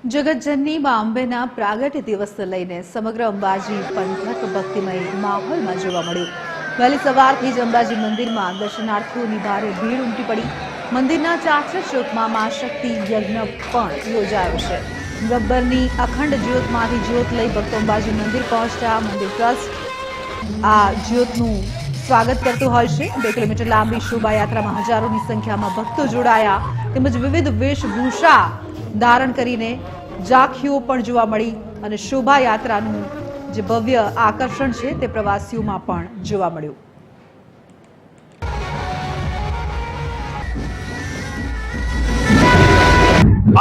જગતજનની માં અંબેના પ્રાગટ્ય દિવસને લઈને સમગ્ર અંબાજી પંથક ભક્તિમય માહોલમાં જોવા મળ્યું। વહેલી સવારથી જ અંબાજી મંદિરમાં દર્શનાર્થીઓની ભારે ભીડ ઉમટી પડી। મંદિરના ચાચર ચોકમાં મા શક્તિ યજ્ઞ પણ યોજાયો છે। ગબ્બરની અખંડ જ્યોતમાંથી જ્યોત લઈ ભક્તો અંબાજી મંદિર પહોંચ્યા। મંદિર ટ્રસ્ટ આ જ્યોતનું સ્વાગત કરતું હોય છે। 2 કિલોમીટર લાંબી શોભાયાત્રામાં હજારોની સંખ્યામાં ભક્તો જોડાયા તેમજ વિવિધ વેશભૂષા ધારણ કરીને ઝાંખીઓ પણ જોવા મળી અને શોભાયાત્રાનું જે ભવ્ય આકર્ષણ છે તે પ્રવાસીઓમાં પણ જોવા મળ્યું।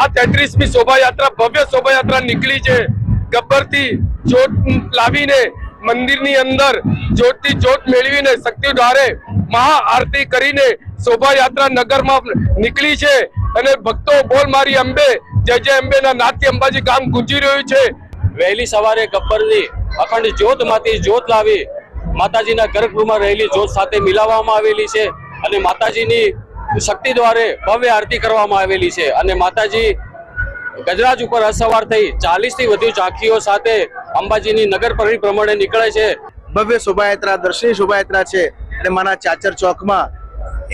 આ 33મી શોભાયાત્રા ભવ્ય શોભાયાત્રા નીકળી છે। ગબ્બરથી જ્યોત લાવીને મંદિરની અંદર જ્યોતથી જ્યોત મેળવીને શક્તિ દ્વારે મહાઆરતી કરીને શોભાયાત્રા નગરમાં નીકળી છે અને ભક્તો બોલ મારી અંબે જય જય અંબેના નાદથી અંબાજી ગામ ગુંજી રહ્યું છે। વહેલી સવારે ગબ્બરની અખંડ જ્યોતમાંથી જ્યોત લાવી માતાજીના ગર્ભગૃહમાં રહેલી જ્યોત સાથે મિલાવવામાં આવેલી છે અને માતાજીની શક્તિ દ્વારે ભવ્ય આરતી કરવામાં આવેલી છે અને માતાજી ગજરાજ ઉપર અસવાર થઈ 40થી વધુ ઝાંખીઓ સાથે અંબાજીની નગર પરિભ્રમણે નીકળે છે। ભવ્ય શોભાયાત્રા દર્શનીય શોભાયાત્રા છે અને માના ચાચર ચોકમાં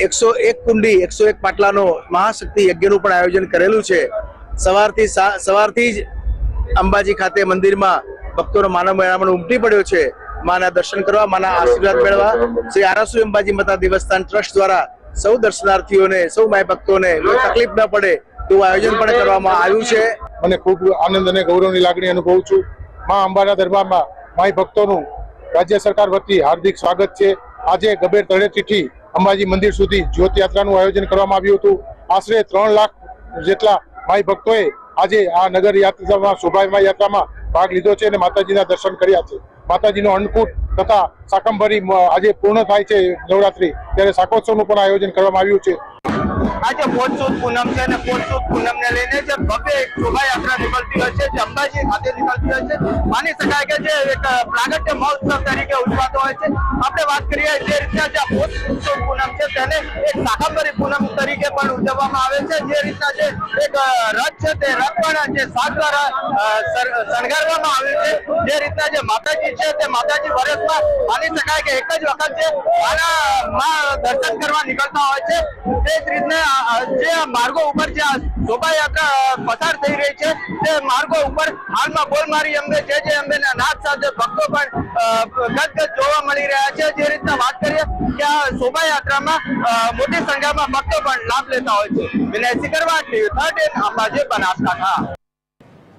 101 કુંડી 101 પાટલાનો મહાશક્તિ યજ્ઞનું પણ આયોજન કરેલું છે। સવારથી જ અંબાજી ખાતે મંદિરમાં ભક્તોનો માનવ મેળામણ ઉમટી પડ્યો છે। માના દર્શન કરવા, માના આશીર્વાદ મેળવવા શ્રી આરાસુ અંબાજી માતા દેવસ્થાન ટ્રસ્ટ દ્વારા સૌ દર્શનાર્થીઓને, સૌ માય ભક્તોને કોઈ તકલીફ ન પડે તેવું આયોજન પણ કરવામાં આવ્યું છે। મને ખૂબ આનંદ અને ગૌરવની લાગણી અનુભવું છું। મા અંબાના દરબારમાં માય ભક્તોનું રાજ્ય સરકાર વતી હાર્દિક સ્વાગત છે। આજે ગબ્બર તળેટીથી અંબાજી મંદિર સુધી જ્યોત યાત્રાનું આયોજન કરવામાં આવ્યું હતું। આશરે 3 લાખ જેટલા માય ભક્તોએ આજે આ નગર યાત્રામાં શોભાયાત્રા યાત્રામાં ભાગ લીધો છે અને માતાજીના દર્શન કર્યા છે। માતાજીનો અન્નકૂટ તથા શાકંભરી આજે પૂર્ણ થાય છે નવરાત્રી, ત્યારે શાકોત્સવનું પણ આયોજન કરવામાં આવ્યું છે। આજે પોષસુદ પૂનમ છે અને પોષસુદ પૂનમને લઈને જે ભવ્ય એક શોભાયાત્રા નીકળતી હોય છે, જે અંબાજી ખાતે નીકળતી હોય છે। માની શકાય કે જે એક પ્રાગટ્ય મહોત્સવ તરીકે ઉજવાતો હોય છે। આપણે વાત કરીએ જે રીતના જે પોષસુદ પૂનમ છે તેને એક શાકંભરી પૂનમ તરીકે પણ ઉજવવામાં આવે છે। જે રીતના જે એક રથ છે તે રથ પણ જે સાત દ્વારા શણગારવામાં આવ્યું છે। જે રીતના જે માતાજી છે તે માતાજી વર્ષમાં માની શકાય કે એક જ વખત છે આના દર્શન કરવા નીકળતા હોય છે। તે જ રીતના જે માર્ગો ઉપર જે શોભાયાત્રા પસાર થઈ રહી છે તે માર્ગો ઉપર હાલમાં બોલ મારી અંબે જય જય અંબેના નાદ સાથે ભક્તો પણ ગદગદ જોવા મળી રહ્યા છે। જે રીતના વાત કરીએ કે આ શોભાયાત્રામાં મોટી સંખ્યામાં ભક્તો પણ લાભ લેતા હોય છે। વિનય સિકરવા, TV 13 અંબાજી, બનાસકાંઠા।